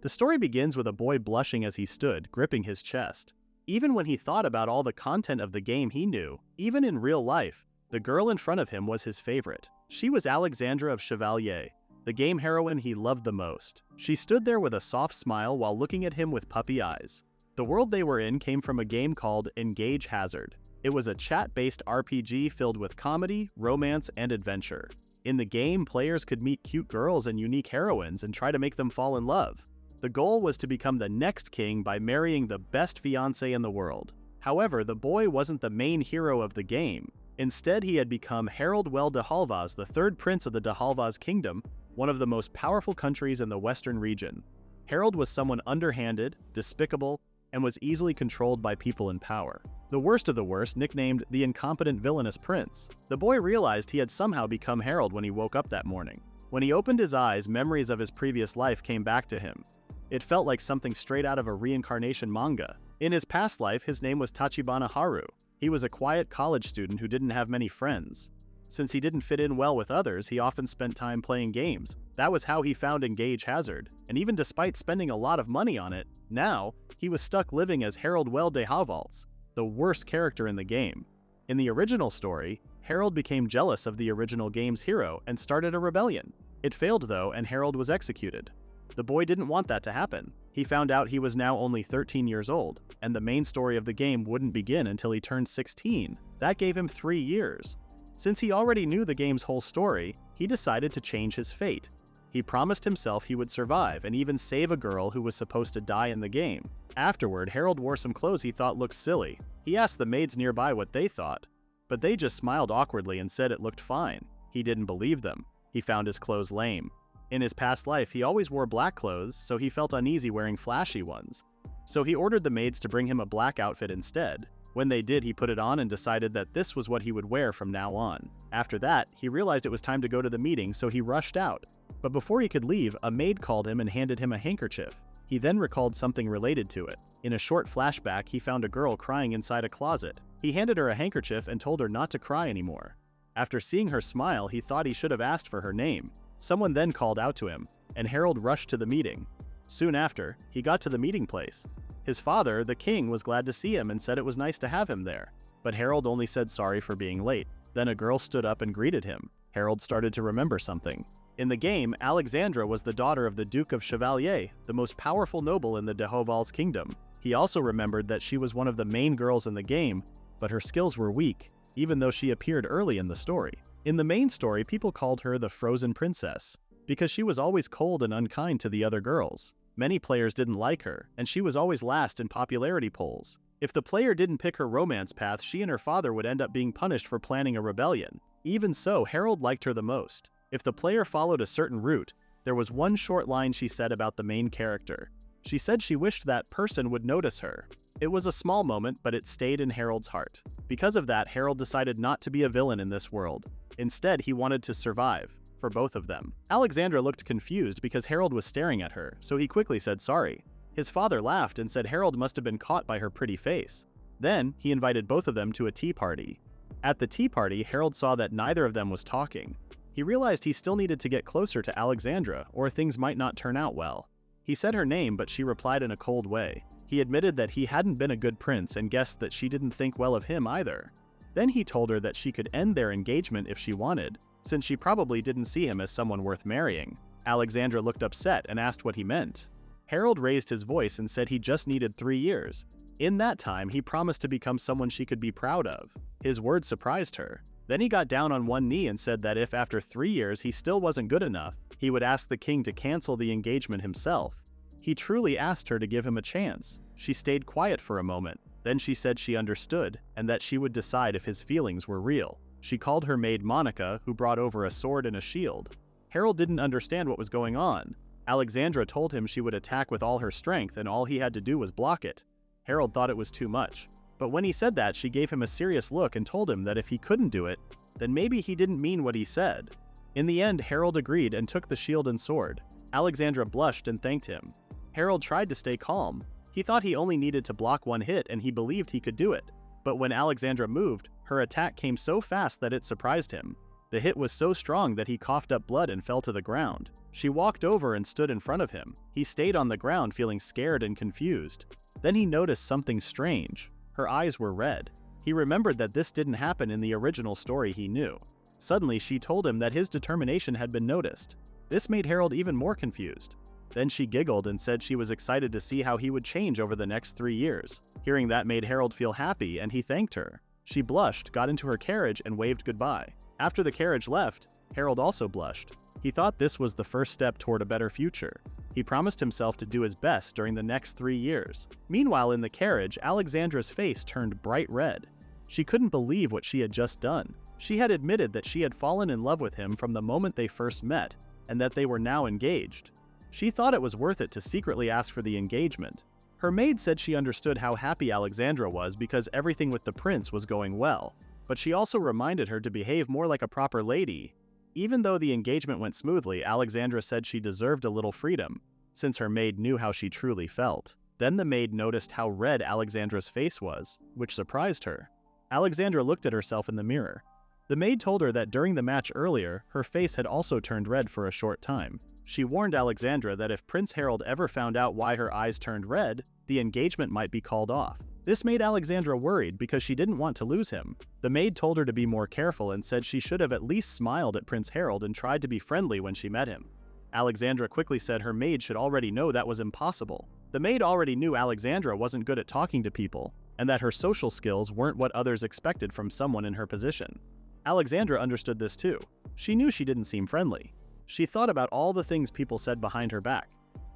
The story begins with a boy blushing as he stood, gripping his chest. Even when he thought about all the content of the game, he knew, even in real life, the girl in front of him was his favorite. She was Alexandra of Chevalier, the game heroine he loved the most. She stood there with a soft smile while looking at him with puppy eyes. The world they were in came from a game called Engage Hazard. It was a chat-based RPG filled with comedy, romance, and adventure. In the game, players could meet cute girls and unique heroines and try to make them fall in love. The goal was to become the next king by marrying the best fiancé in the world. However, the boy wasn't the main hero of the game. Instead, he had become Harold de Halvaz, the third prince of the de Halvaz kingdom, one of the most powerful countries in the western region. Harold was someone underhanded, despicable, and was easily controlled by people in power. The worst of the worst, nicknamed the Incompetent Villainous Prince. The boy realized he had somehow become Harold when he woke up that morning. When he opened his eyes, memories of his previous life came back to him. It felt like something straight out of a Reincarnation manga. In his past life, his name was Tachibana Haru. He was a quiet college student who didn't have many friends. Since he didn't fit in well with others, he often spent time playing games. That was how he found Engage Hazard, and even despite spending a lot of money on it, now, he was stuck living as Harold de Halvaz, the worst character in the game. In the original story, Harold became jealous of the original game's hero and started a rebellion. It failed though, and Harold was executed. The boy didn't want that to happen. He found out he was now only 13 years old, and the main story of the game wouldn't begin until he turned 16. That gave him 3 years. Since he already knew the game's whole story, he decided to change his fate. He promised himself he would survive and even save a girl who was supposed to die in the game. Afterward, Harold wore some clothes he thought looked silly. He asked the maids nearby what they thought, but they just smiled awkwardly and said it looked fine. He didn't believe them. He found his clothes lame. In his past life, he always wore black clothes, so he felt uneasy wearing flashy ones. So he ordered the maids to bring him a black outfit instead. When they did, he put it on and decided that this was what he would wear from now on. After that, he realized it was time to go to the meeting, so he rushed out. But before he could leave, a maid called him and handed him a handkerchief. He then recalled something related to it. In a short flashback, he found a girl crying inside a closet. He handed her a handkerchief and told her not to cry anymore. After seeing her smile, he thought he should have asked for her name. Someone then called out to him, and Harold rushed to the meeting. Soon after, he got to the meeting place. His father, the king, was glad to see him and said it was nice to have him there. But Harold only said sorry for being late. Then a girl stood up and greeted him. Harold started to remember something. In the game, Alexandra was the daughter of the Duke of Chevalier, the most powerful noble in the de Halvaz kingdom. He also remembered that she was one of the main girls in the game, but her skills were weak, even though she appeared early in the story. In the main story, people called her the Frozen Princess, because she was always cold and unkind to the other girls. Many players didn't like her, and she was always last in popularity polls. If the player didn't pick her romance path, she and her father would end up being punished for planning a rebellion. Even so, Harold liked her the most. If the player followed a certain route, there was one short line she said about the main character. She said she wished that person would notice her. It was a small moment, but it stayed in Harold's heart. Because of that, Harold decided not to be a villain in this world. Instead, he wanted to survive, for both of them. Alexandra looked confused because Harold was staring at her, so he quickly said sorry. His father laughed and said Harold must have been caught by her pretty face. Then, he invited both of them to a tea party. At the tea party, Harold saw that neither of them was talking. He realized he still needed to get closer to Alexandra, or things might not turn out well. He said her name, but she replied in a cold way. He admitted that he hadn't been a good prince and guessed that she didn't think well of him either. Then he told her that she could end their engagement if she wanted, since she probably didn't see him as someone worth marrying. Alexandra looked upset and asked what he meant. Harold raised his voice and said he just needed 3 years. In that time, he promised to become someone she could be proud of. His words surprised her. Then he got down on one knee and said that if after 3 years he still wasn't good enough, he would ask the king to cancel the engagement himself. He truly asked her to give him a chance. She stayed quiet for a moment. Then she said she understood, and that she would decide if his feelings were real. She called her maid Monica, who brought over a sword and a shield. Harold didn't understand what was going on. Alexandra told him she would attack with all her strength and all he had to do was block it. Harold thought it was too much. But when he said that, she gave him a serious look and told him that if he couldn't do it, then maybe he didn't mean what he said. In the end, Harold agreed and took the shield and sword. Alexandra blushed and thanked him. Harold tried to stay calm. He thought he only needed to block one hit and he believed he could do it. But when Alexandra moved, her attack came so fast that it surprised him. The hit was so strong that he coughed up blood and fell to the ground. She walked over and stood in front of him. He stayed on the ground feeling scared and confused. Then he noticed something strange. Her eyes were red. He remembered that this didn't happen in the original story he knew. Suddenly she told him that his determination had been noticed. This made Harold even more confused. Then she giggled and said she was excited to see how he would change over the next 3 years. Hearing that made Harold feel happy and he thanked her. She blushed, got into her carriage, and waved goodbye. After the carriage left, Harold also blushed. He thought this was the first step toward a better future. He promised himself to do his best during the next 3 years. Meanwhile, in the carriage, Alexandra's face turned bright red. She couldn't believe what she had just done. She had admitted that she had fallen in love with him from the moment they first met, and that they were now engaged. She thought it was worth it to secretly ask for the engagement. Her maid said she understood how happy Alexandra was because everything with the prince was going well, but she also reminded her to behave more like a proper lady. Even though the engagement went smoothly, Alexandra said she deserved a little freedom, since her maid knew how she truly felt. Then the maid noticed how red Alexandra's face was, which surprised her. Alexandra looked at herself in the mirror. The maid told her that during the match earlier, her face had also turned red for a short time. She warned Alexandra that if Prince Harold ever found out why her eyes turned red, the engagement might be called off. This made Alexandra worried because she didn't want to lose him. The maid told her to be more careful and said she should have at least smiled at Prince Harold and tried to be friendly when she met him. Alexandra quickly said her maid should already know that was impossible. The maid already knew Alexandra wasn't good at talking to people, and that her social skills weren't what others expected from someone in her position. Alexandra understood this too. She knew she didn't seem friendly. She thought about all the things people said behind her back.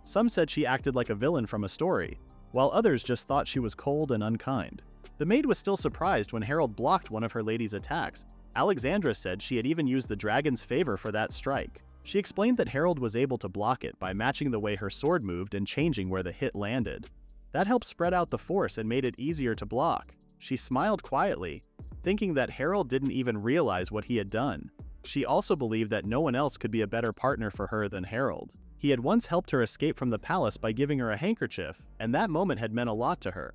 Some said she acted like a villain from a story, while others just thought she was cold and unkind. The maid was still surprised when Harold blocked one of her lady's attacks. Alexandra said she had even used the dragon's favor for that strike. She explained that Harold was able to block it by matching the way her sword moved and changing where the hit landed. That helped spread out the force and made it easier to block. She smiled quietly, thinking that Harold didn't even realize what he had done. She also believed that no one else could be a better partner for her than Harold. He had once helped her escape from the palace by giving her a handkerchief, and that moment had meant a lot to her.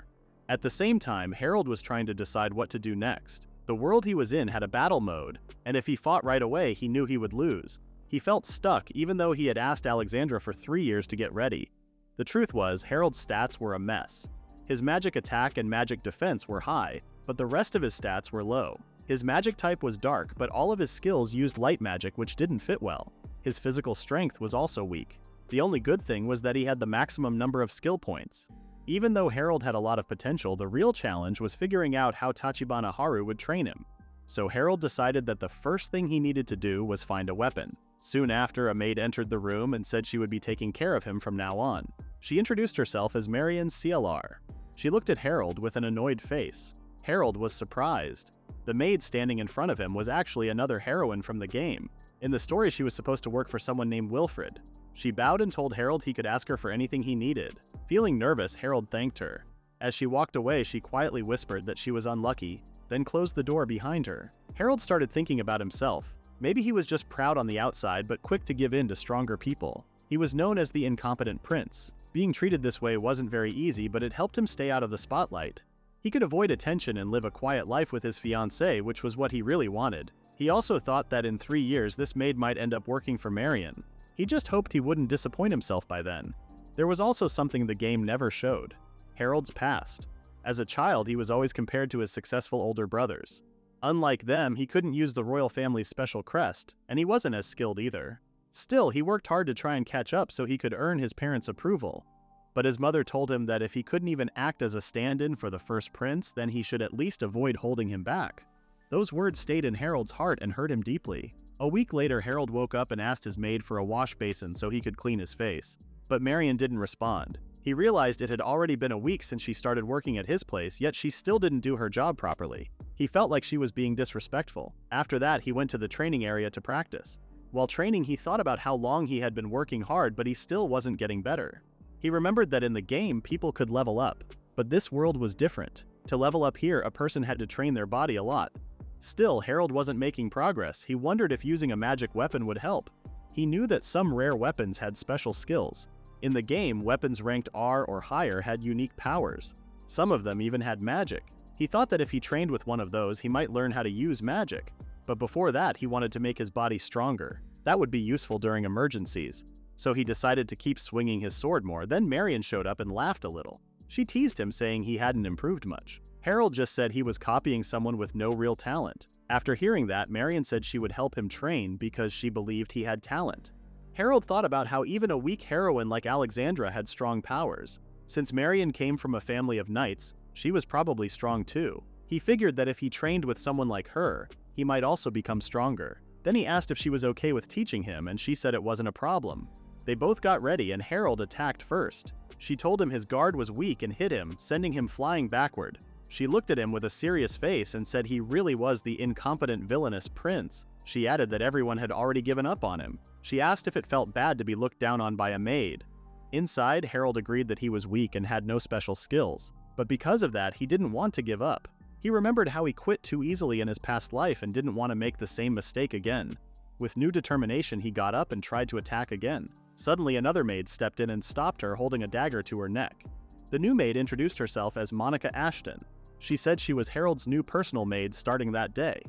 At the same time, Harold was trying to decide what to do next. The world he was in had a battle mode, and if he fought right away, he knew he would lose. He felt stuck even though he had asked Alexandra for 3 years to get ready. The truth was, Harold's stats were a mess. His magic attack and magic defense were high, but the rest of his stats were low. His magic type was dark, but all of his skills used light magic, which didn't fit well. His physical strength was also weak. The only good thing was that he had the maximum number of skill points. Even though Harold had a lot of potential, the real challenge was figuring out how Tachibana Haru would train him. So Harold decided that the first thing he needed to do was find a weapon. Soon after, a maid entered the room and said she would be taking care of him from now on. She introduced herself as Marion CLR. She looked at Harold with an annoyed face. Harold was surprised. The maid standing in front of him was actually another heroine from the game. In the story, she was supposed to work for someone named Wilfred. She bowed and told Harold he could ask her for anything he needed. Feeling nervous, Harold thanked her. As she walked away, she quietly whispered that she was unlucky, then closed the door behind her. Harold started thinking about himself. Maybe he was just proud on the outside, but quick to give in to stronger people. He was known as the Incompetent Prince. Being treated this way wasn't very easy, but it helped him stay out of the spotlight. He could avoid attention and live a quiet life with his fiancée, which was what he really wanted. He also thought that in 3 years this maid might end up working for Marion. He just hoped he wouldn't disappoint himself by then. There was also something the game never showed: Harold's past. As a child, he was always compared to his successful older brothers. Unlike them, he couldn't use the royal family's special crest, and he wasn't as skilled either. Still, he worked hard to try and catch up so he could earn his parents' approval. But his mother told him that if he couldn't even act as a stand-in for the first prince, then he should at least avoid holding him back. Those words stayed in Harold's heart and hurt him deeply. A week later, Harold woke up and asked his maid for a wash basin so he could clean his face. But Marion didn't respond. He realized it had already been a week since she started working at his place, yet she still didn't do her job properly. He felt like she was being disrespectful. After that, he went to the training area to practice. While training, he thought about how long he had been working hard, but he still wasn't getting better. He remembered that in the game, people could level up, but this world was different. To level up here, a person had to train their body a lot. Still, Harold wasn't making progress. He wondered if using a magic weapon would help. He knew that some rare weapons had special skills. In the game, weapons ranked R or higher had unique powers. Some of them even had magic. He thought that if he trained with one of those, he might learn how to use magic. But before that, he wanted to make his body stronger. That would be useful during emergencies. So he decided to keep swinging his sword more. Then Marion showed up and laughed a little. She teased him, saying he hadn't improved much. Harold just said he was copying someone with no real talent. After hearing that, Marion said she would help him train because she believed he had talent. Harold thought about how even a weak heroine like Alexandra had strong powers. Since Marion came from a family of knights, she was probably strong too. He figured that if he trained with someone like her, he might also become stronger. Then he asked if she was okay with teaching him, and she said it wasn't a problem. They both got ready and Harold attacked first. She told him his guard was weak and hit him, sending him flying backward. She looked at him with a serious face and said he really was the incompetent villainous prince. She added that everyone had already given up on him. She asked if it felt bad to be looked down on by a maid. Inside, Harold agreed that he was weak and had no special skills. But because of that, he didn't want to give up. He remembered how he quit too easily in his past life and didn't want to make the same mistake again. With new determination, he got up and tried to attack again. Suddenly, another maid stepped in and stopped her, holding a dagger to her neck. The new maid introduced herself as Monica Ashton. She said she was Harold's new personal maid starting that day.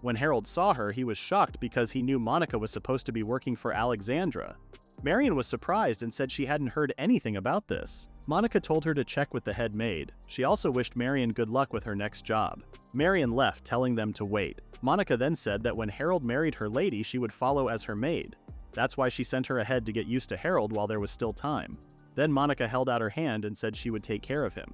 When Harold saw her, he was shocked because he knew Monica was supposed to be working for Alexandra. Marion was surprised and said she hadn't heard anything about this. Monica told her to check with the head maid. She also wished Marion good luck with her next job. Marion left, telling them to wait. Monica then said that when Harold married her lady, she would follow as her maid. That's why she sent her ahead to get used to Harold while there was still time. Then Monica held out her hand and said she would take care of him.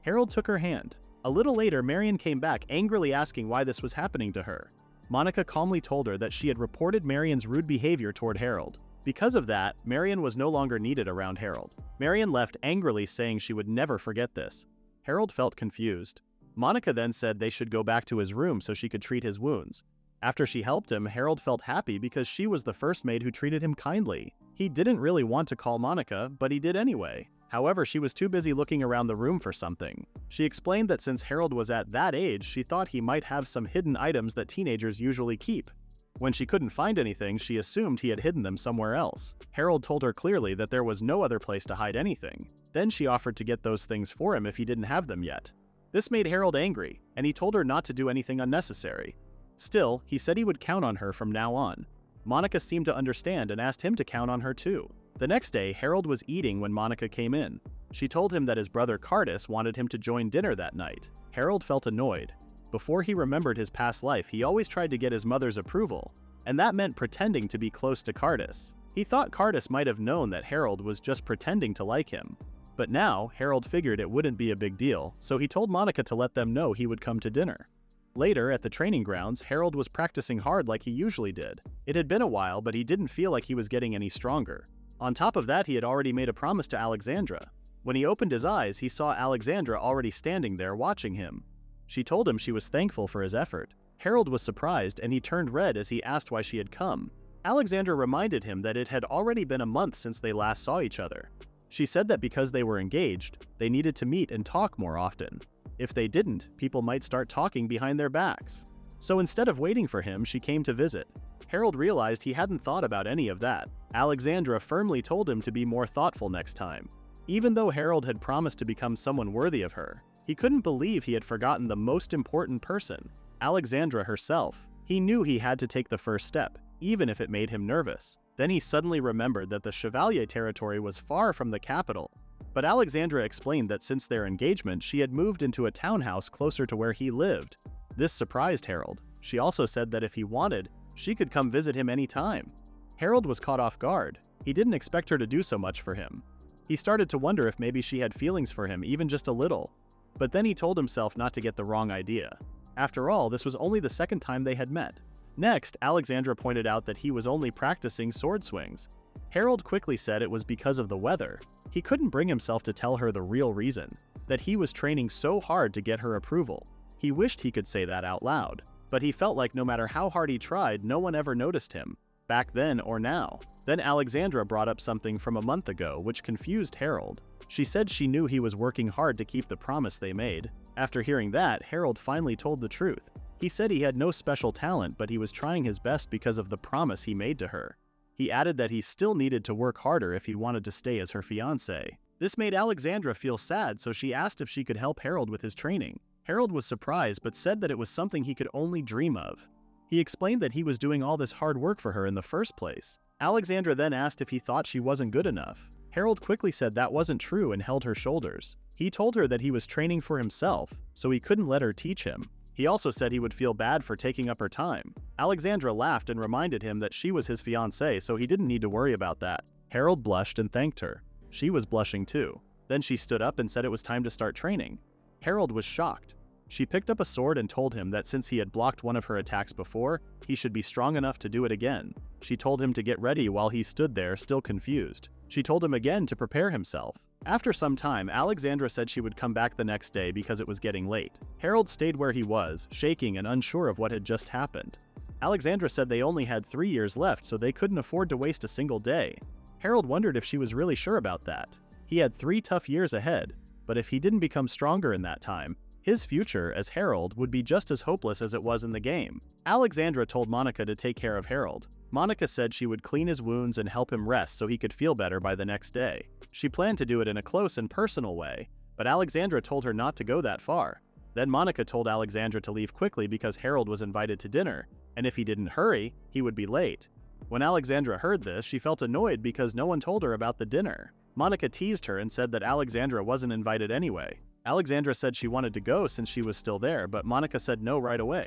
Harold took her hand. A little later, Marion came back, angrily asking why this was happening to her. Monica calmly told her that she had reported Marion's rude behavior toward Harold. Because of that, Marion was no longer needed around Harold. Marion left angrily, saying she would never forget this. Harold felt confused. Monica then said they should go back to his room so she could treat his wounds. After she helped him, Harold felt happy because she was the first maid who treated him kindly. He didn't really want to call Monica, but he did anyway. However, she was too busy looking around the room for something. She explained that since Harold was at that age, she thought he might have some hidden items that teenagers usually keep. When she couldn't find anything, she assumed he had hidden them somewhere else. Harold told her clearly that there was no other place to hide anything. Then she offered to get those things for him if he didn't have them yet. This made Harold angry, and he told her not to do anything unnecessary. Still, he said he would count on her from now on. Monica seemed to understand and asked him to count on her too. The next day, Harold was eating when Monica came in. She told him that his brother Cardus wanted him to join dinner that night. Harold felt annoyed. Before he remembered his past life, he always tried to get his mother's approval, and that meant pretending to be close to Cardus. He thought Cardus might have known that Harold was just pretending to like him. But now, Harold figured it wouldn't be a big deal, so he told Monica to let them know he would come to dinner. Later, at the training grounds, Harold was practicing hard like he usually did. It had been a while, but he didn't feel like he was getting any stronger. On top of that, he had already made a promise to Alexandra. When he opened his eyes, he saw Alexandra already standing there watching him. She told him she was thankful for his effort. Harold was surprised, and he turned red as he asked why she had come. Alexandra reminded him that it had already been a month since they last saw each other. She said that because they were engaged, they needed to meet and talk more often. If they didn't, people might start talking behind their backs. So instead of waiting for him, she came to visit. Harold realized he hadn't thought about any of that. Alexandra firmly told him to be more thoughtful next time. Even though Harold had promised to become someone worthy of her, he couldn't believe he had forgotten the most important person, Alexandra herself. He knew he had to take the first step, even if it made him nervous. Then he suddenly remembered that the Chevalier territory was far from the capital. But Alexandra explained that since their engagement, she had moved into a townhouse closer to where he lived. This surprised Harold. She also said that if he wanted, she could come visit him anytime. Harold was caught off guard. He didn't expect her to do so much for him. He started to wonder if maybe she had feelings for him, even just a little. But then he told himself not to get the wrong idea. After all, this was only the second time they had met. Next, Alexandra pointed out that he was only practicing sword swings. Harold quickly said it was because of the weather. He couldn't bring himself to tell her the real reason, that he was training so hard to get her approval. He wished he could say that out loud, but he felt like no matter how hard he tried, no one ever noticed him, back then or now. Then Alexandra brought up something from a month ago, which confused Harold. She said she knew he was working hard to keep the promise they made. After hearing that, Harold finally told the truth. He said he had no special talent, but he was trying his best because of the promise he made to her. He added that he still needed to work harder if he wanted to stay as her fiancé. This made Alexandra feel sad, so she asked if she could help Harold with his training. Harold was surprised but said that it was something he could only dream of. He explained that he was doing all this hard work for her in the first place. Alexandra then asked if he thought she wasn't good enough. Harold quickly said that wasn't true and held her shoulders. He told her that he was training for himself, so he couldn't let her teach him. He also said he would feel bad for taking up her time. Alexandra laughed and reminded him that she was his fiancée, so he didn't need to worry about that. Harold blushed and thanked her. She was blushing too. Then she stood up and said it was time to start training. Harold was shocked. She picked up a sword and told him that since he had blocked one of her attacks before, he should be strong enough to do it again. She told him to get ready while he stood there, still confused. She told him again to prepare himself. After some time, Alexandra said she would come back the next day because it was getting late. Harold stayed where he was, shaking and unsure of what had just happened. Alexandra said they only had 3 years left, so they couldn't afford to waste a single day. Harold wondered if she was really sure about that. He had 3 tough years ahead, but if he didn't become stronger in that time, his future as Harold would be just as hopeless as it was in the game. Alexandra told Monica to take care of Harold. Monica said she would clean his wounds and help him rest so he could feel better by the next day. She planned to do it in a close and personal way, but Alexandra told her not to go that far. Then Monica told Alexandra to leave quickly because Harold was invited to dinner, and if he didn't hurry, he would be late. When Alexandra heard this, she felt annoyed because no one told her about the dinner. Monica teased her and said that Alexandra wasn't invited anyway. Alexandra said she wanted to go since she was still there, but Monica said no right away.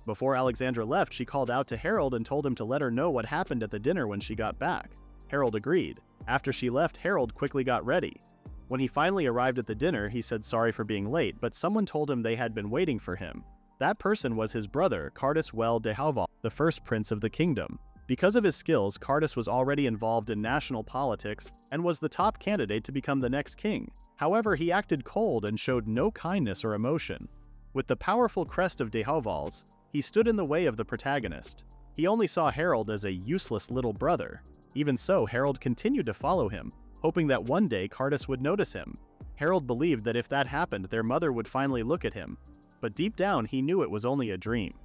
Before Alexandra left, she called out to Harold and told him to let her know what happened at the dinner when she got back. Harold agreed. After she left, Harold quickly got ready. When he finally arrived at the dinner, he said sorry for being late, but someone told him they had been waiting for him. That person was his brother, Cardis Well de Hauval, the first prince of the kingdom. Because of his skills, Cardis was already involved in national politics and was the top candidate to become the next king. However, he acted cold and showed no kindness or emotion. With the powerful crest of de Hauvals, he stood in the way of the protagonist. He only saw Harold as a useless little brother. Even so, Harold continued to follow him, hoping that one day Cardis would notice him. Harold believed that if that happened, their mother would finally look at him. But deep down, he knew it was only a dream.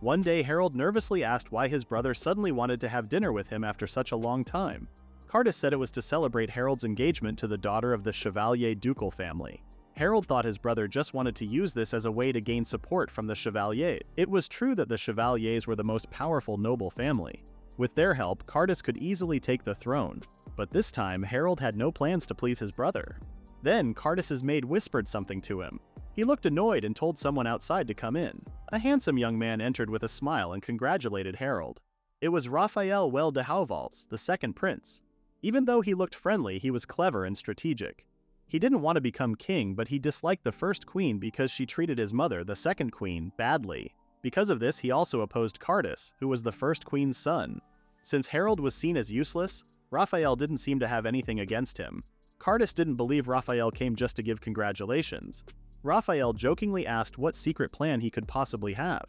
One day, Harold nervously asked why his brother suddenly wanted to have dinner with him after such a long time. Cardis said it was to celebrate Harold's engagement to the daughter of the Chevalier ducal family. Harold thought his brother just wanted to use this as a way to gain support from the Chevaliers. It was true that the Chevaliers were the most powerful noble family. With their help, Cardis could easily take the throne. But this time, Harold had no plans to please his brother. Then, Cardis's maid whispered something to him. He looked annoyed and told someone outside to come in. A handsome young man entered with a smile and congratulated Harold. It was Raphael Well de Hauvals, the second prince. Even though he looked friendly, he was clever and strategic. He didn't want to become king, but he disliked the first queen because she treated his mother, the second queen, badly. Because of this, he also opposed Cardis, who was the first queen's son. Since Harold was seen as useless, Raphael didn't seem to have anything against him. Cardis didn't believe Raphael came just to give congratulations. Raphael jokingly asked what secret plan he could possibly have.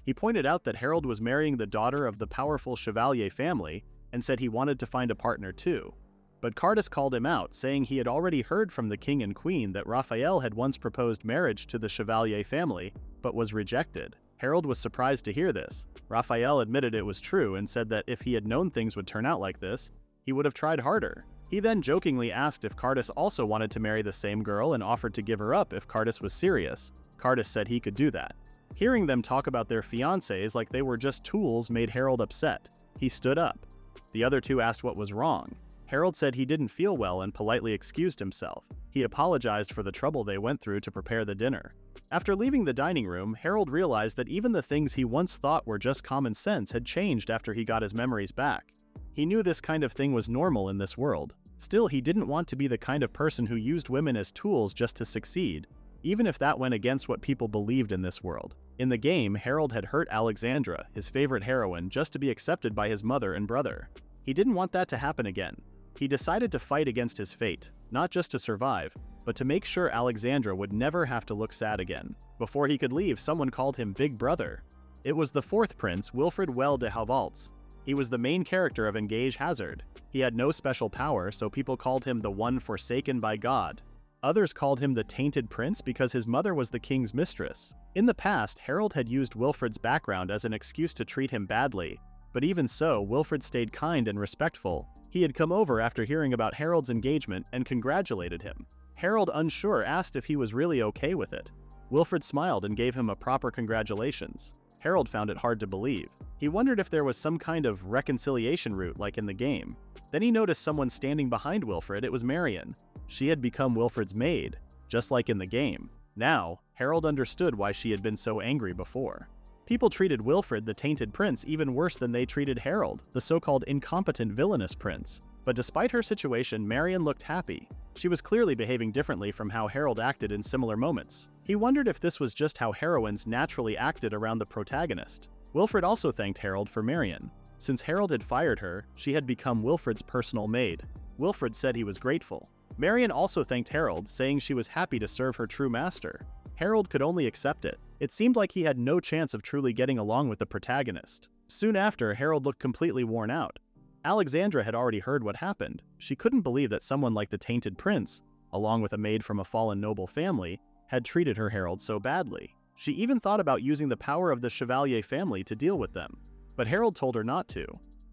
He pointed out that Harold was marrying the daughter of the powerful Chevalier family, and said he wanted to find a partner too. But Cardis called him out, saying he had already heard from the king and queen that Raphael had once proposed marriage to the Chevalier family, but was rejected. Harold was surprised to hear this. Raphael admitted it was true and said that if he had known things would turn out like this, he would have tried harder. He then jokingly asked if Cardis also wanted to marry the same girl and offered to give her up if Cardis was serious. Cardis said he could do that. Hearing them talk about their fiancés like they were just tools made Harold upset. He stood up. The other two asked what was wrong. Harold said he didn't feel well and politely excused himself. He apologized for the trouble they went through to prepare the dinner. After leaving the dining room, Harold realized that even the things he once thought were just common sense had changed after he got his memories back. He knew this kind of thing was normal in this world. Still, he didn't want to be the kind of person who used women as tools just to succeed, even if that went against what people believed in this world. In the game, Harold had hurt Alexandra, his favorite heroine, just to be accepted by his mother and brother. He didn't want that to happen again. He decided to fight against his fate, not just to survive, but to make sure Alexandra would never have to look sad again. Before he could leave, someone called him Big Brother. It was the fourth prince, Wilfred Well de Hauvals. He was the main character of Engage Hazard. He had no special power, so people called him the one forsaken by God. Others called him the Tainted Prince because his mother was the king's mistress. In the past, Harold had used Wilfred's background as an excuse to treat him badly, but even so, Wilfred stayed kind and respectful. He had come over after hearing about Harold's engagement and congratulated him. Harold, unsure, asked if he was really okay with it. Wilfred smiled and gave him a proper congratulations. Harold found it hard to believe. He wondered if there was some kind of reconciliation route like in the game. Then he noticed someone standing behind Wilfred. It was Marion. She had become Wilfred's maid, just like in the game. Now, Harold understood why she had been so angry before. People treated Wilfred, the tainted prince, even worse than they treated Harold, the so-called incompetent villainous prince. But despite her situation, Marion looked happy. She was clearly behaving differently from how Harold acted in similar moments. He wondered if this was just how heroines naturally acted around the protagonist. Wilfred also thanked Harold for Marion. Since Harold had fired her, she had become Wilfred's personal maid. Wilfred said he was grateful. Marion also thanked Harold, saying she was happy to serve her true master. Harold could only accept it. It seemed like he had no chance of truly getting along with the protagonist. Soon after, Harold looked completely worn out. Alexandra had already heard what happened. She couldn't believe that someone like the tainted prince, along with a maid from a fallen noble family, had treated her Harold so badly. She even thought about using the power of the Chevalier family to deal with them. But Harold told her not to.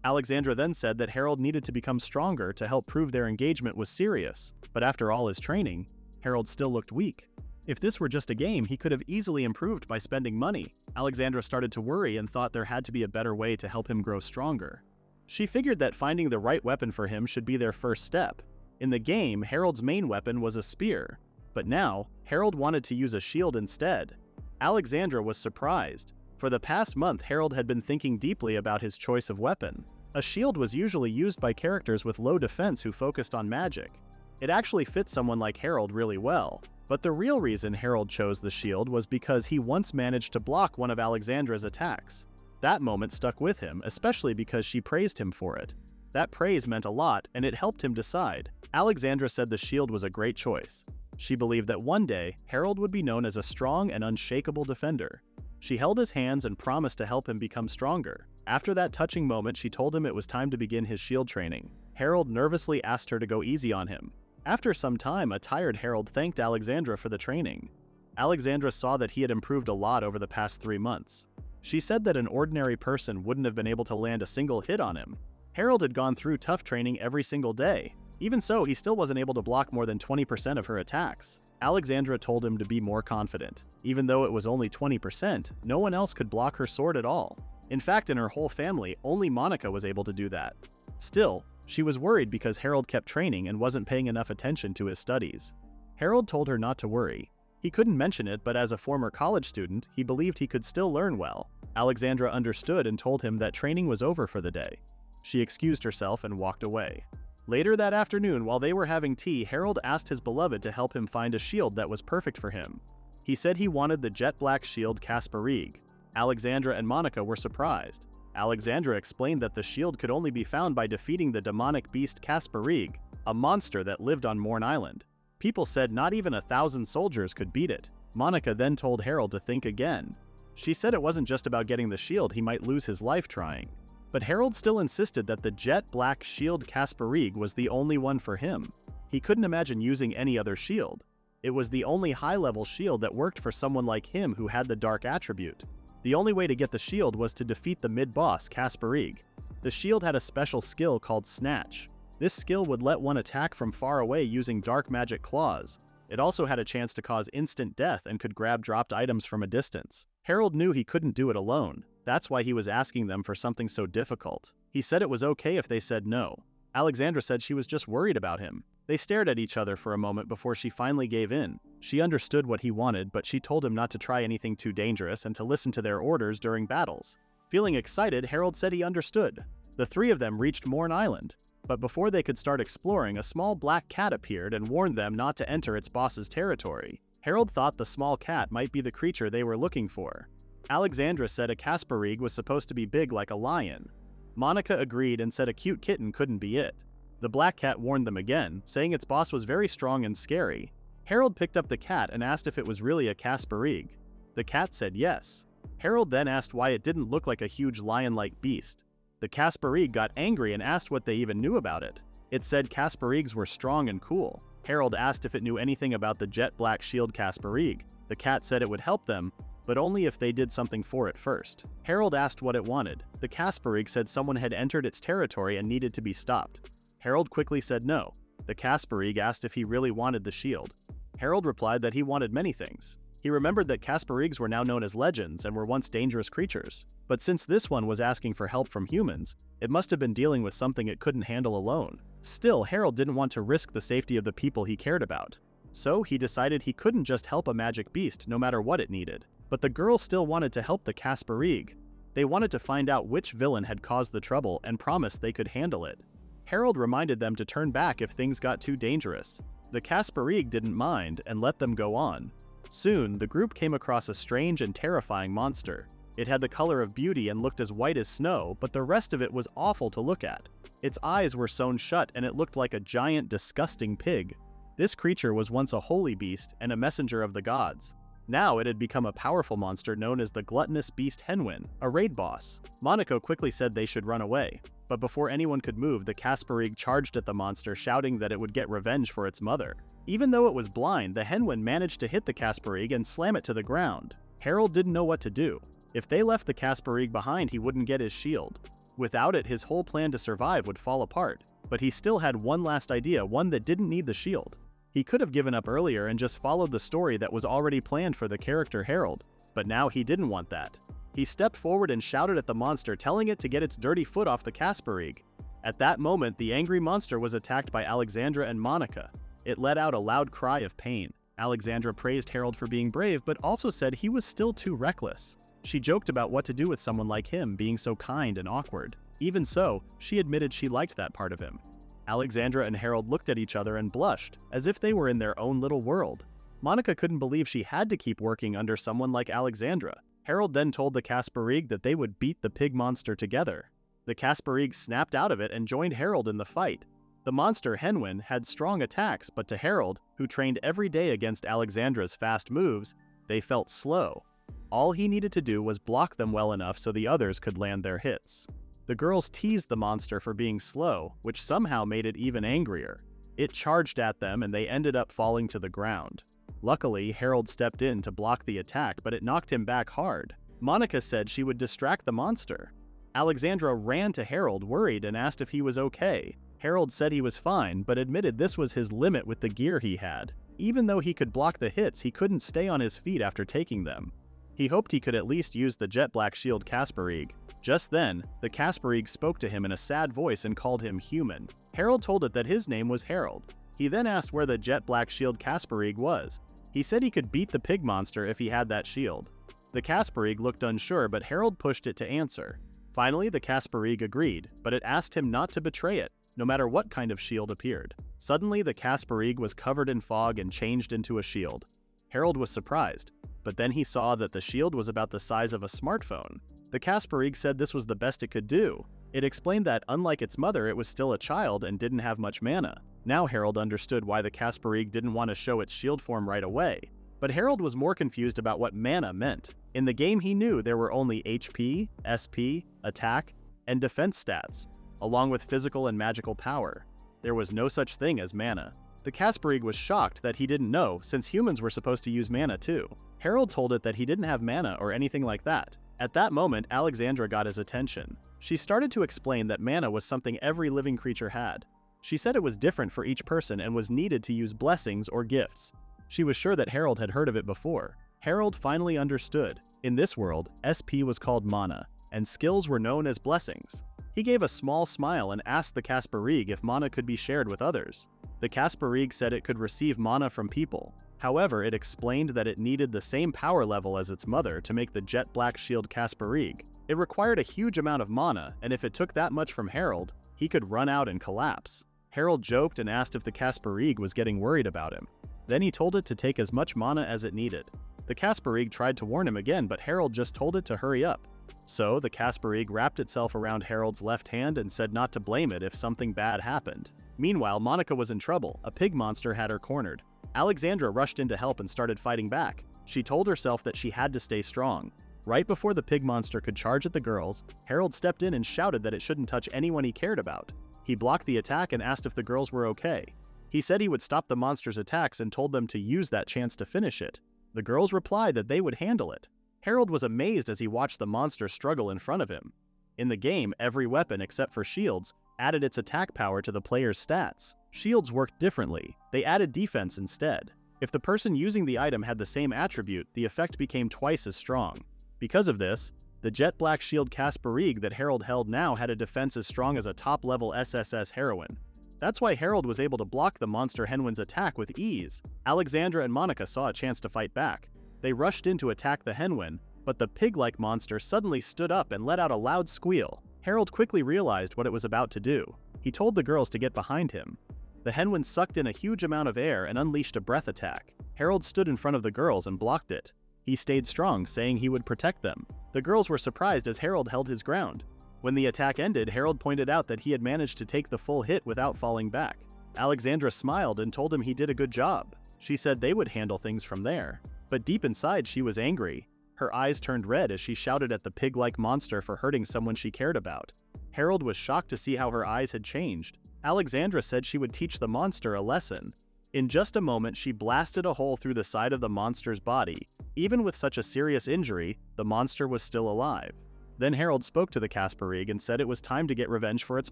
Alexandra then said that Harold needed to become stronger to help prove their engagement was serious. But after all his training, Harold still looked weak. If this were just a game, he could have easily improved by spending money. Alexandra started to worry and thought there had to be a better way to help him grow stronger. She figured that finding the right weapon for him should be their first step. In the game, Harold's main weapon was a spear. But now, Harold wanted to use a shield instead. Alexandra was surprised. For the past month, Harold had been thinking deeply about his choice of weapon. A shield was usually used by characters with low defense who focused on magic. It actually fit someone like Harold really well. But the real reason Harold chose the shield was because he once managed to block one of Alexandra's attacks. That moment stuck with him, especially because she praised him for it. That praise meant a lot, and it helped him decide. Alexandra said the shield was a great choice. She believed that one day, Harold would be known as a strong and unshakable defender. She held his hands and promised to help him become stronger. After that touching moment, she told him it was time to begin his shield training. Harold nervously asked her to go easy on him. After some time, a tired Harold thanked Alexandra for the training. Alexandra saw that he had improved a lot over the past 3 months. She said that an ordinary person wouldn't have been able to land a single hit on him. Harold had gone through tough training every single day. Even so, he still wasn't able to block more than 20% of her attacks. Alexandra told him to be more confident. Even though it was only 20%, no one else could block her sword at all. In fact, in her whole family, only Monica was able to do that. Still, she was worried because Harold kept training and wasn't paying enough attention to his studies. Harold told her not to worry. He couldn't mention it, but as a former college student, he believed he could still learn well. Alexandra understood and told him that training was over for the day. She excused herself and walked away. Later that afternoon, while they were having tea, Harold asked his beloved to help him find a shield that was perfect for him. He said he wanted the jet black shield Kasparig. Alexandra and Monica were surprised. Alexandra explained that the shield could only be found by defeating the demonic beast Kasparig, a monster that lived on Morn Island. People said not even 1,000 soldiers could beat it. Monica then told Harold to think again. She said it wasn't just about getting the shield, he might lose his life trying. But Harold still insisted that the jet black shield Kasparig was the only one for him. He couldn't imagine using any other shield. It was the only high-level shield that worked for someone like him who had the dark attribute. The only way to get the shield was to defeat the mid-boss, Kasparig. The shield had a special skill called Snatch. This skill would let one attack from far away using dark magic claws. It also had a chance to cause instant death and could grab dropped items from a distance. Harold knew he couldn't do it alone. That's why he was asking them for something so difficult. He said it was okay if they said no. Alexandra said she was just worried about him. They stared at each other for a moment before she finally gave in. She understood what he wanted, but she told him not to try anything too dangerous and to listen to their orders during battles. Feeling excited, Harold said he understood. The three of them reached Morn Island. But before they could start exploring, a small black cat appeared and warned them not to enter its boss's territory. Harold thought the small cat might be the creature they were looking for. Alexandra said a Kasparig was supposed to be big like a lion. Monica agreed and said a cute kitten couldn't be it. The black cat warned them again, saying its boss was very strong and scary. Harold picked up the cat and asked if it was really a Kasparig. The cat said yes. Harold then asked why it didn't look like a huge lion-like beast. The Kasparig got angry and asked what they even knew about it. It said Kasparigs were strong and cool. Harold asked if it knew anything about the jet black shield Kasparig. The cat said it would help them, but only if they did something for it first. Harold asked what it wanted. The Kasparig said someone had entered its territory and needed to be stopped. Harold quickly said no. The Kasparig asked if he really wanted the shield. Harold replied that he wanted many things. He remembered that Casparigs were now known as legends and were once dangerous creatures. But since this one was asking for help from humans, it must have been dealing with something it couldn't handle alone. Still, Harold didn't want to risk the safety of the people he cared about. So he decided he couldn't just help a magic beast no matter what it needed. But the girls still wanted to help the Casparig. They wanted to find out which villain had caused the trouble and promised they could handle it. Harold reminded them to turn back if things got too dangerous. The Casparig didn't mind and let them go on. Soon, the group came across a strange and terrifying monster. It had the color of beauty and looked as white as snow, but the rest of it was awful to look at. Its eyes were sewn shut and it looked like a giant, disgusting pig. This creature was once a holy beast and a messenger of the gods. Now it had become a powerful monster known as the gluttonous beast Henwin, a raid boss. Monaco quickly said they should run away, but before anyone could move, the Casparig charged at the monster, shouting that it would get revenge for its mother. Even though it was blind, the Henwin managed to hit the Casparig and slam it to the ground. Harold didn't know what to do. If they left the Casparig behind, he wouldn't get his shield. Without it, his whole plan to survive would fall apart. But he still had one last idea, one that didn't need the shield. He could have given up earlier and just followed the story that was already planned for the character Harold, but now he didn't want that. He stepped forward and shouted at the monster, telling it to get its dirty foot off the Casparig. At that moment, the angry monster was attacked by Alexandra and Monica. It let out a loud cry of pain. Alexandra praised Harold for being brave, but also said he was still too reckless. She joked about what to do with someone like him, being so kind and awkward. Even so, she admitted she liked that part of him. Alexandra and Harold looked at each other and blushed, as if they were in their own little world. Monica couldn't believe she had to keep working under someone like Alexandra. Harold then told the Casparig that they would beat the pig monster together. The Casparig snapped out of it and joined Harold in the fight. The monster Henwin had strong attacks, but to Harold, who trained every day against Alexandra's fast moves, they felt slow. All he needed to do was block them well enough so the others could land their hits. The girls teased the monster for being slow, which somehow made it even angrier. It charged at them and they ended up falling to the ground. Luckily, Harold stepped in to block the attack, but it knocked him back hard. Monica said she would distract the monster. Alexandra ran to Harold, worried, and asked if he was okay. Harold said he was fine, but admitted this was his limit with the gear he had. Even though he could block the hits, he couldn't stay on his feet after taking them. He hoped he could at least use the jet black shield Casparig. Just then, the Casparig spoke to him in a sad voice and called him human. Harold told it that his name was Harold. He then asked where the jet black shield Casparig was. He said he could beat the pig monster if he had that shield. The Casparig looked unsure, but Harold pushed it to answer. Finally, the Casparig agreed, but it asked him not to betray it, no matter what kind of shield appeared. Suddenly, the Casparig was covered in fog and changed into a shield. Harold was surprised, but then he saw that the shield was about the size of a smartphone. The Casparig said this was the best it could do. It explained that, unlike its mother, it was still a child and didn't have much mana. Now Harold understood why the Casparig didn't want to show its shield form right away. But Harold was more confused about what mana meant. In the game he knew there were only HP, SP, attack, and defense stats, along with physical and magical power. There was no such thing as mana. The Casparig was shocked that he didn't know, since humans were supposed to use mana too. Harold told it that he didn't have mana or anything like that. At that moment, Alexandra got his attention. She started to explain that mana was something every living creature had. She said it was different for each person and was needed to use blessings or gifts. She was sure that Harold had heard of it before. Harold finally understood. In this world, SP was called mana, and skills were known as blessings. He gave a small smile and asked the Casparig if mana could be shared with others. The Casparig said it could receive mana from people. However, it explained that it needed the same power level as its mother to make the jet black shield Casparig. It required a huge amount of mana, and if it took that much from Harold, he could run out and collapse. Harold joked and asked if the Casparig was getting worried about him. Then he told it to take as much mana as it needed. The Casparig tried to warn him again, but Harold just told it to hurry up. So, the Casparig wrapped itself around Harold's left hand and said not to blame it if something bad happened. Meanwhile, Monica was in trouble. A pig monster had her cornered. Alexandra rushed in to help and started fighting back. She told herself that she had to stay strong. Right before the pig monster could charge at the girls, Harold stepped in and shouted that it shouldn't touch anyone he cared about. He blocked the attack and asked if the girls were okay. He said he would stop the monster's attacks and told them to use that chance to finish it. The girls replied that they would handle it. Harold was amazed as he watched the monster struggle in front of him. In the game, every weapon except for shields added its attack power to the player's stats. Shields worked differently. They added defense instead. If the person using the item had the same attribute, the effect became twice as strong. Because of this, the jet black shield Kasperig that Harold held now had a defense as strong as a top-level SSS heroine. That's why Harold was able to block the monster Henwin's attack with ease. Alexandra and Monica saw a chance to fight back. They rushed in to attack the Henwin, but the pig-like monster suddenly stood up and let out a loud squeal. Harold quickly realized what it was about to do. He told the girls to get behind him. The Henwin sucked in a huge amount of air and unleashed a breath attack. Harold stood in front of the girls and blocked it. He stayed strong, saying he would protect them. The girls were surprised as Harold held his ground. When the attack ended, Harold pointed out that he had managed to take the full hit without falling back. Alexandra smiled and told him he did a good job. She said they would handle things from there. But deep inside, she was angry. Her eyes turned red as she shouted at the pig-like monster for hurting someone she cared about. Harold was shocked to see how her eyes had changed. Alexandra said she would teach the monster a lesson. In just a moment, she blasted a hole through the side of the monster's body. Even with such a serious injury, the monster was still alive. Then Harold spoke to the Kasperig and said it was time to get revenge for its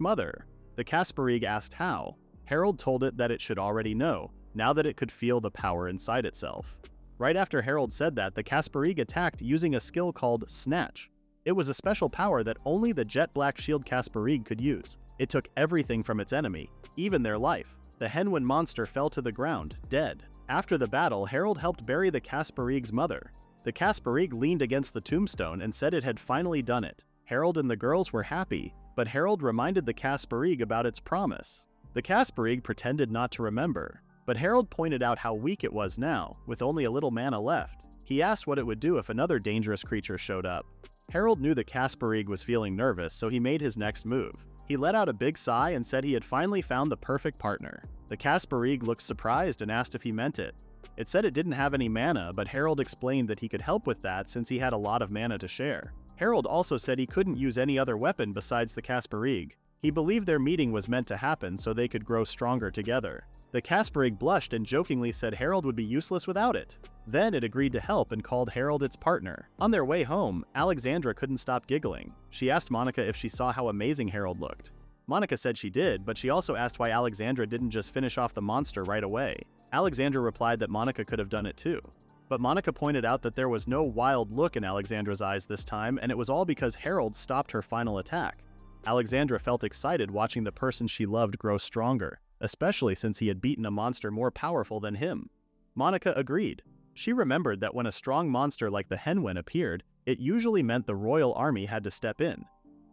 mother. The Kasperig asked how. Harold told it that it should already know, now that it could feel the power inside itself. Right after Harold said that, the Kasperig attacked using a skill called Snatch. It was a special power that only the jet black shield Kasperig could use. It took everything from its enemy, even their life. The Henwin monster fell to the ground, dead. After the battle, Harold helped bury the Kasperig's mother. The Kasperig leaned against the tombstone and said it had finally done it. Harold and the girls were happy, but Harold reminded the Kasperig about its promise. The Kasperig pretended not to remember, but Harold pointed out how weak it was now, with only a little mana left. He asked what it would do if another dangerous creature showed up. Harold knew the Kasperig was feeling nervous, so he made his next move. He let out a big sigh and said he had finally found the perfect partner. The Kasperig looked surprised and asked if he meant it. It said it didn't have any mana, but Harold explained that he could help with that since he had a lot of mana to share. Harold also said he couldn't use any other weapon besides the Kasperig. He believed their meeting was meant to happen so they could grow stronger together. The Kasperig blushed and jokingly said Harold would be useless without it. Then it agreed to help and called Harold its partner. On their way home, Alexandra couldn't stop giggling. She asked Monica if she saw how amazing Harold looked. Monica said she did, but she also asked why Alexandra didn't just finish off the monster right away. Alexandra replied that Monica could have done it too. But Monica pointed out that there was no wild look in Alexandra's eyes this time, and it was all because Harold stopped her final attack. Alexandra felt excited watching the person she loved grow stronger, especially since he had beaten a monster more powerful than him. Monica agreed. She remembered that when a strong monster like the Henwin appeared, it usually meant the royal army had to step in.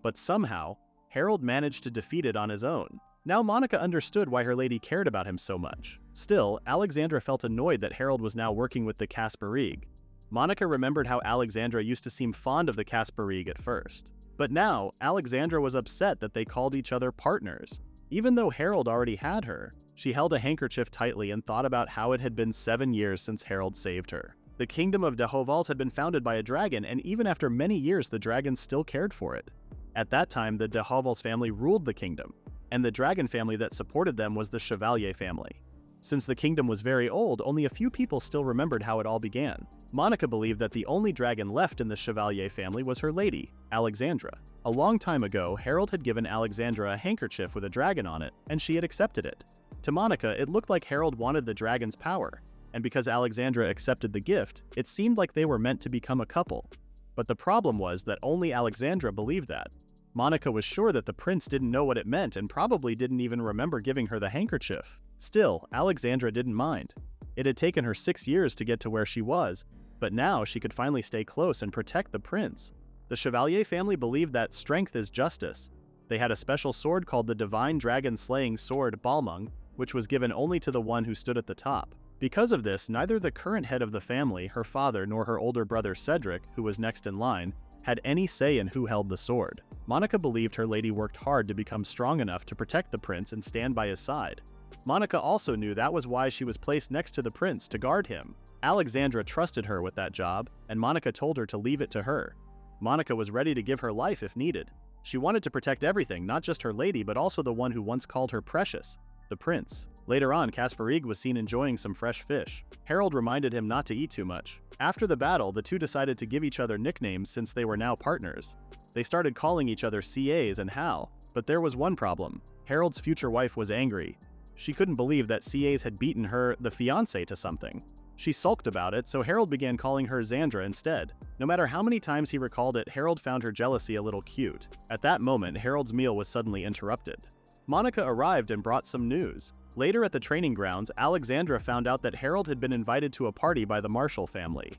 But somehow, Harold managed to defeat it on his own. Now Monica understood why her lady cared about him so much. Still, Alexandra felt annoyed that Harold was now working with the Kasperig. Monica remembered how Alexandra used to seem fond of the Kasperig at first. But now, Alexandra was upset that they called each other partners. Even though Harold already had her, she held a handkerchief tightly and thought about how it had been 7 years since Harold saved her. The kingdom of Dehovals had been founded by a dragon, and even after many years the dragon still cared for it. At that time, the Dehovals family ruled the kingdom, and the dragon family that supported them was the Chevalier family. Since the kingdom was very old, only a few people still remembered how it all began. Monica believed that the only dragon left in the Chevalier family was her lady, Alexandra. A long time ago, Harold had given Alexandra a handkerchief with a dragon on it, and she had accepted it. To Monica, it looked like Harold wanted the dragon's power, and because Alexandra accepted the gift, it seemed like they were meant to become a couple. But the problem was that only Alexandra believed that. Monica was sure that the prince didn't know what it meant and probably didn't even remember giving her the handkerchief. Still, Alexandra didn't mind. It had taken her 6 years to get to where she was, but now she could finally stay close and protect the prince. The Chevalier family believed that strength is justice. They had a special sword called the Divine Dragon-Slaying Sword Balmung, which was given only to the one who stood at the top. Because of this, neither the current head of the family, her father, nor her older brother Cedric, who was next in line, had any say in who held the sword. Monica believed her lady worked hard to become strong enough to protect the prince and stand by his side. Monica also knew that was why she was placed next to the prince to guard him. Alexandra trusted her with that job, and Monica told her to leave it to her. Monica was ready to give her life if needed. She wanted to protect everything, not just her lady, but also the one who once called her precious, the prince. Later on, Kasperig was seen enjoying some fresh fish. Harold reminded him not to eat too much. After the battle, the two decided to give each other nicknames since they were now partners. They started calling each other CAs and Hal, but there was one problem. Harold's future wife was angry. She couldn't believe that CAs had beaten her, the fiancé, to something. She sulked about it, so Harold began calling her Xandra instead. No matter how many times he recalled it, Harold found her jealousy a little cute. At that moment, Harold's meal was suddenly interrupted. Monica arrived and brought some news. Later at the training grounds, Alexandra found out that Harold had been invited to a party by the Marshall family.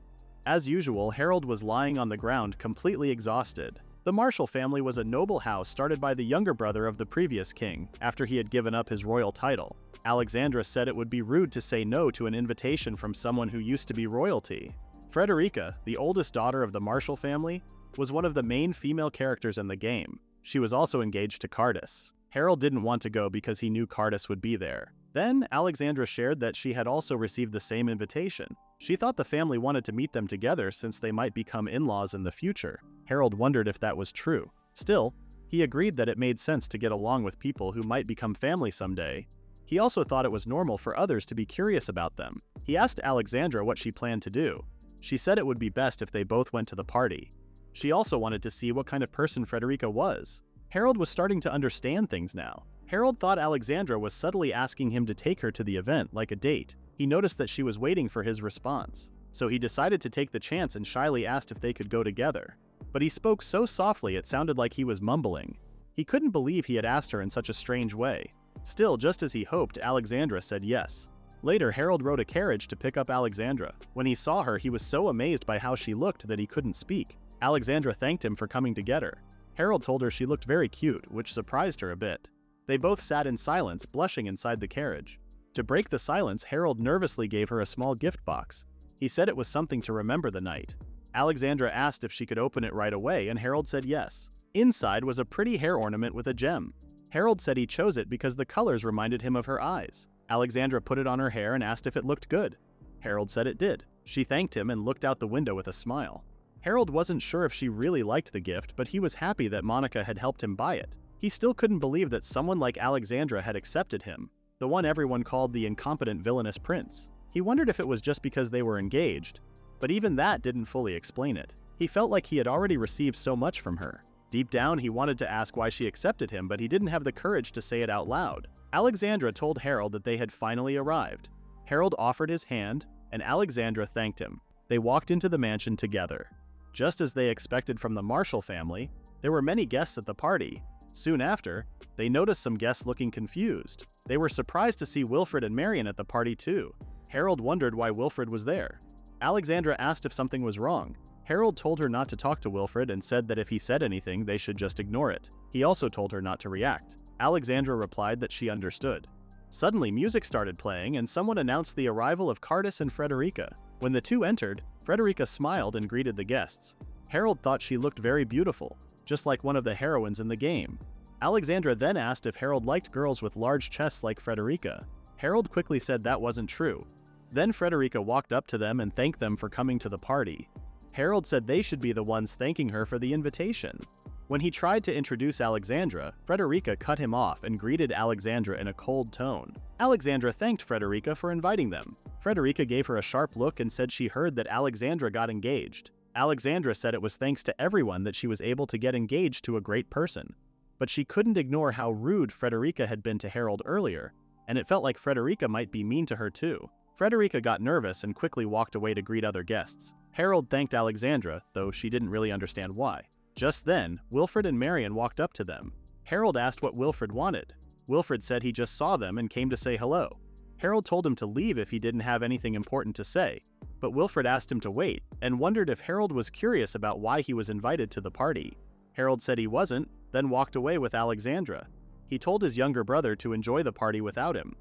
As usual, Harold was lying on the ground, completely exhausted. The Marshall family was a noble house started by the younger brother of the previous king, after he had given up his royal title. Alexandra said it would be rude to say no to an invitation from someone who used to be royalty. Frederica, the oldest daughter of the Marshall family, was one of the main female characters in the game. She was also engaged to Cardis. Harold didn't want to go because he knew Cardis would be there. Then, Alexandra shared that she had also received the same invitation. She thought the family wanted to meet them together since they might become in-laws in the future. Harold wondered if that was true. Still, he agreed that it made sense to get along with people who might become family someday. He also thought it was normal for others to be curious about them. He asked Alexandra what she planned to do. She said it would be best if they both went to the party. She also wanted to see what kind of person Frederica was. Harold was starting to understand things now. Harold thought Alexandra was subtly asking him to take her to the event, like a date. He noticed that she was waiting for his response. So he decided to take the chance and shyly asked if they could go together. But he spoke so softly it sounded like he was mumbling. He couldn't believe he had asked her in such a strange way. Still, just as he hoped, Alexandra said yes. Later, Harold rode a carriage to pick up Alexandra. When he saw her, he was so amazed by how she looked that he couldn't speak. Alexandra thanked him for coming to get her. Harold told her she looked very cute, which surprised her a bit. They both sat in silence, blushing inside the carriage. To break the silence, Harold nervously gave her a small gift box. He said it was something to remember the night. Alexandra asked if she could open it right away, and Harold said yes. Inside was a pretty hair ornament with a gem. Harold said he chose it because the colors reminded him of her eyes. Alexandra put it on her hair and asked if it looked good. Harold said it did. She thanked him and looked out the window with a smile. Harold wasn't sure if she really liked the gift, but he was happy that Monica had helped him buy it. He still couldn't believe that someone like Alexandra had accepted him, the one everyone called the incompetent villainous prince. He wondered if it was just because they were engaged, but even that didn't fully explain it. He felt like he had already received so much from her. Deep down, he wanted to ask why she accepted him, but he didn't have the courage to say it out loud. Alexandra told Harold that they had finally arrived. Harold offered his hand, and Alexandra thanked him. They walked into the mansion together. Just as they expected from the Marshall family, there were many guests at the party. Soon after, they noticed some guests looking confused. They were surprised to see Wilfred and Marion at the party too. Harold wondered why Wilfred was there. Alexandra asked if something was wrong. Harold told her not to talk to Wilfred and said that if he said anything, they should just ignore it. He also told her not to react. Alexandra replied that she understood. Suddenly, music started playing and someone announced the arrival of Cardis and Frederica. When the two entered, Frederica smiled and greeted the guests. Harold thought she looked very beautiful, just like one of the heroines in the game. Alexandra then asked if Harold liked girls with large chests like Frederica. Harold quickly said that wasn't true. Then Frederica walked up to them and thanked them for coming to the party. Harold said they should be the ones thanking her for the invitation. When he tried to introduce Alexandra, Frederica cut him off and greeted Alexandra in a cold tone. Alexandra thanked Frederica for inviting them. Frederica gave her a sharp look and said she heard that Alexandra got engaged. Alexandra said it was thanks to everyone that she was able to get engaged to a great person. But she couldn't ignore how rude Frederica had been to Harold earlier, and it felt like Frederica might be mean to her too. Frederica got nervous and quickly walked away to greet other guests. Harold thanked Alexandra, though she didn't really understand why. Just then, Wilfred and Marion walked up to them. Harold asked what Wilfred wanted. Wilfred said he just saw them and came to say hello. Harold told him to leave if he didn't have anything important to say, but Wilfred asked him to wait and wondered if Harold was curious about why he was invited to the party. Harold said he wasn't, then walked away with Alexandra. He told his younger brother to enjoy the party without him.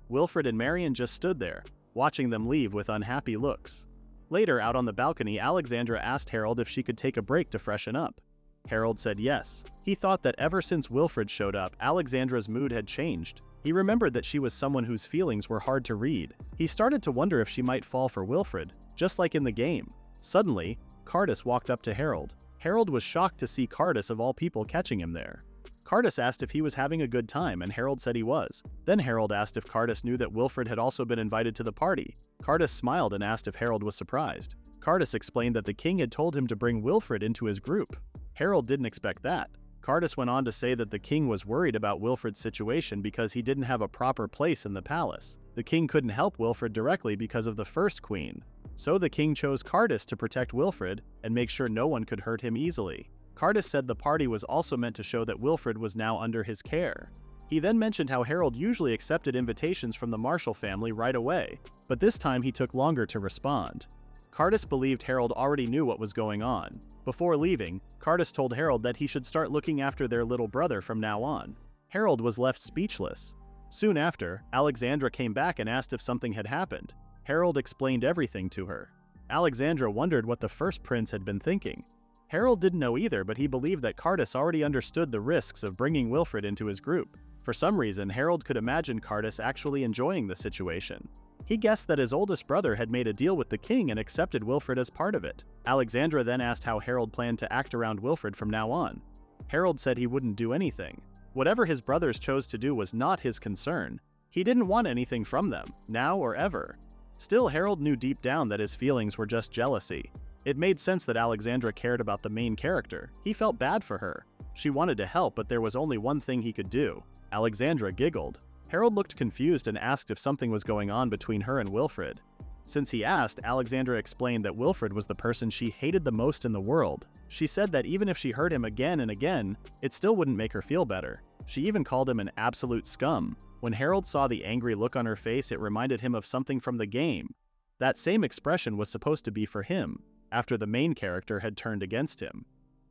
Wilfred and Marion just stood there, watching them leave with unhappy looks. Later, out on the balcony, Alexandra asked Harold if she could take a break to freshen up. Harold said yes. He thought that ever since Wilfred showed up, Alexandra's mood had changed. He remembered that she was someone whose feelings were hard to read. He started to wonder if she might fall for Wilfred, just like in the game. Suddenly, Cardis walked up to Harold. Harold was shocked to see Cardis of all people catching him there. Cardis asked if he was having a good time, and Harold said he was. Then Harold asked if Cardis knew that Wilfred had also been invited to the party. Cardis smiled and asked if Harold was surprised. Cardis explained that the king had told him to bring Wilfred into his group. Harold didn't expect that. Cardus went on to say that the king was worried about Wilfred's situation because he didn't have a proper place in the palace. The king couldn't help Wilfred directly because of the first queen. So the king chose Cardus to protect Wilfred and make sure no one could hurt him easily. Cardus said the party was also meant to show that Wilfred was now under his care. He then mentioned how Harold usually accepted invitations from the Marshall family right away, but this time he took longer to respond. Cardus believed Harold already knew what was going on. Before leaving, Cardus told Harold that he should start looking after their little brother from now on. Harold was left speechless. Soon after, Alexandra came back and asked if something had happened. Harold explained everything to her. Alexandra wondered what the first prince had been thinking. Harold didn't know either, but he believed that Cardus already understood the risks of bringing Wilfred into his group. For some reason, Harold could imagine Cardus actually enjoying the situation. He guessed that his oldest brother had made a deal with the king and accepted Wilfred as part of it. Alexandra then asked how Harold planned to act around Wilfred from now on. Harold said he wouldn't do anything. Whatever his brothers chose to do was not his concern. He didn't want anything from them, now or ever. Still, Harold knew deep down that his feelings were just jealousy. It made sense that Alexandra cared about the main character. He felt bad for her. She wanted to help, but there was only one thing he could do. Alexandra giggled. Harold looked confused and asked if something was going on between her and Wilfred. Since he asked, Alexandra explained that Wilfred was the person she hated the most in the world. She said that even if she hurt him again and again, it still wouldn't make her feel better. She even called him an absolute scum. When Harold saw the angry look on her face, it reminded him of something from the game. That same expression was supposed to be for him, after the main character had turned against him.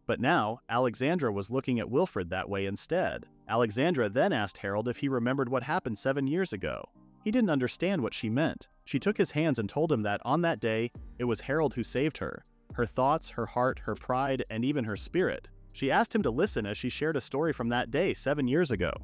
But now, Alexandra was looking at Wilfred that way instead. Alexandra then asked Harold if he remembered what happened 7 years ago. He didn't understand what she meant. She took his hands and told him that on that day, it was Harold who saved her. Her thoughts, her heart, her pride, and even her spirit. She asked him to listen as she shared a story from that day 7 years ago.